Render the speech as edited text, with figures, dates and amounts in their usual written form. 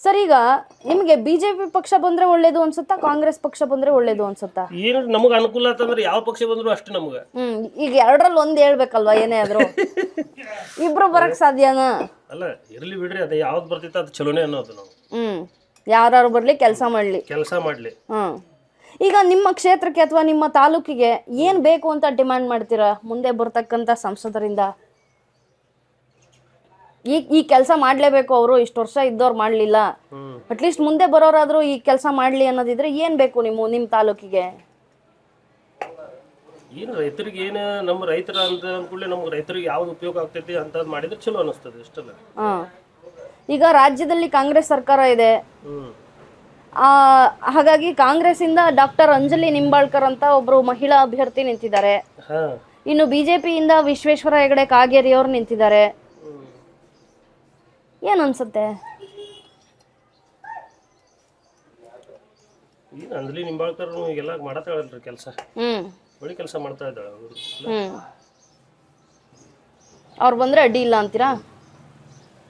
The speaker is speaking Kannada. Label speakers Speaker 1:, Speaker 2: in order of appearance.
Speaker 1: ಸರ್ ಈಗ ನಿಮಗೆ ಬಿಜೆಪಿ ಪಕ್ಷ ಬಂದ್ರೆ ಒಳ್ಳೇದು ಅನ್ಸುತ್ತಾ ಕಾಂಗ್ರೆಸ್ ಪಕ್ಷ ಬಂದ್ರೆ ಒಳ್ಳೇದು ಅನ್ಸುತ್ತಾ?
Speaker 2: ಏನು ನಮಗೆ ಅನುಕೂಲ ಆತಂದ್ರೆ ಯಾವ ಪಕ್ಷ ಬಂದ್ರು ಅಷ್ಟೇ ನಮ್ಗೆ.
Speaker 1: ಈಗ ಎರಡರಲ್ಲಿ ಒಂದ್ ಹೇಳ್ಬೇಕಲ್ವಾ ಏನೇ ಆದ್ರೂ. ಇಬ್ರು ಬರಕ್ ಸಾಧ್ಯನಾ?
Speaker 2: ಅಲ್ಲ ಇರ್ಲಿ ಬಿಡ್ರಿ, ಅದು ಯಾವ್ದು ಬರ್ತಿತ್ತು ಅದು ಚಲೋನೇ ಅನ್ನೋದು ನಾವು.
Speaker 1: ಯಾರು ಬರ್ಲಿ ಕೆಲಸ ಮಾಡ್ಲಿ. ಈಗ ನಿಮ್ಮ ಕ್ಷೇತ್ರಕ್ಕೆ ಅಥವಾ ನಿಮ್ಮ ತಾಲೂಕಿಗೆ ಏನ್ ಬೇಕು ಅಂತ ಡಿಮ್ಯಾಂಡ್ ಮಾಡ್ತೀರಾ ಮುಂದೆ ಬರ್ತಕ್ಕಂತ ಸಂಸದರಿಂದ? ಈ ಕೆಲಸ ಮಾಡ್ಲೇಬೇಕು, ಅವರು ಇಷ್ಟು ವರ್ಷ ಇದ್ದವ್ರು ಮಾಡ್ಲಿಲ್ಲ, ಅಟ್ಲೀಸ್ಟ್ ಮುಂದೆ ಬರೋರಾದ್ರೂ ಈ ಕೆಲಸ ಮಾಡ್ಲಿ ಅನ್ನೋದಿದ್ರೆ ಏನ್ ಬೇಕು ನಿಮ್ ತಾಲೂಕಿಗೆ?
Speaker 2: ಏನು ರೈತರಿಗೆ ಏನು ನಮ್ಮ ರೈತರ ಅಂತ ಅಂದ್ಕೂಡಲೇ ನಮ್ಗೆ ರೈತರಿಗೆ ಯಾವ್ದು ಉಪಯೋಗ ಆಗ್ತೈತಿ ಅಂತ ಮಾಡಿದ್ರೆ ಚಲೋ ಅನಿಸ್ತದೆ ಇಷ್ಟಲ್ಲ.
Speaker 1: ಈಗ ರಾಜ್ಯದಲ್ಲಿ ಕಾಂಗ್ರೆಸ್ ಸರ್ಕಾರ ಇದೆ, ಹಾಗಾಗಿ ಕಾಂಗ್ರೆಸ್ ಇಂದ ಡಾಕ್ಟರ್ ಅಂಜಲಿ ನಿಂಬಾಳ್ಕರ್ ಅಂತ ಒಬ್ರು ಮಹಿಳಾ ಅಭ್ಯರ್ಥಿ ನಿಂತಿದ್ದಾರೆ. ಇನ್ನು ಬಿಜೆಪಿಯಿಂದ ವಿಶ್ವೇಶ್ವರ ಹೆಗಡೆ ಕಾಗೇರಿ ಅವರು ನಿಂತಿದ್ದಾರೆ. ಏನ್ ಅನ್ಸುತ್ತೆ?
Speaker 2: ಅಂಜಲಿ ನಿಂಬಾಳ್ಕರ್ ಎಲ್ಲ ಮಾಡತ್ತಾಳಲ್ರಿ ಕೆಲಸ, ಒಳ್ಳೆ ಕೆಲಸ ಮಾಡ್ತಾ ಇದ್ದಾಳೆ.
Speaker 1: ಅವ್ರು ಬಂದ್ರೆ ಅಡ್ಡಿ ಇಲ್ಲ ಅಂತೀರಾ?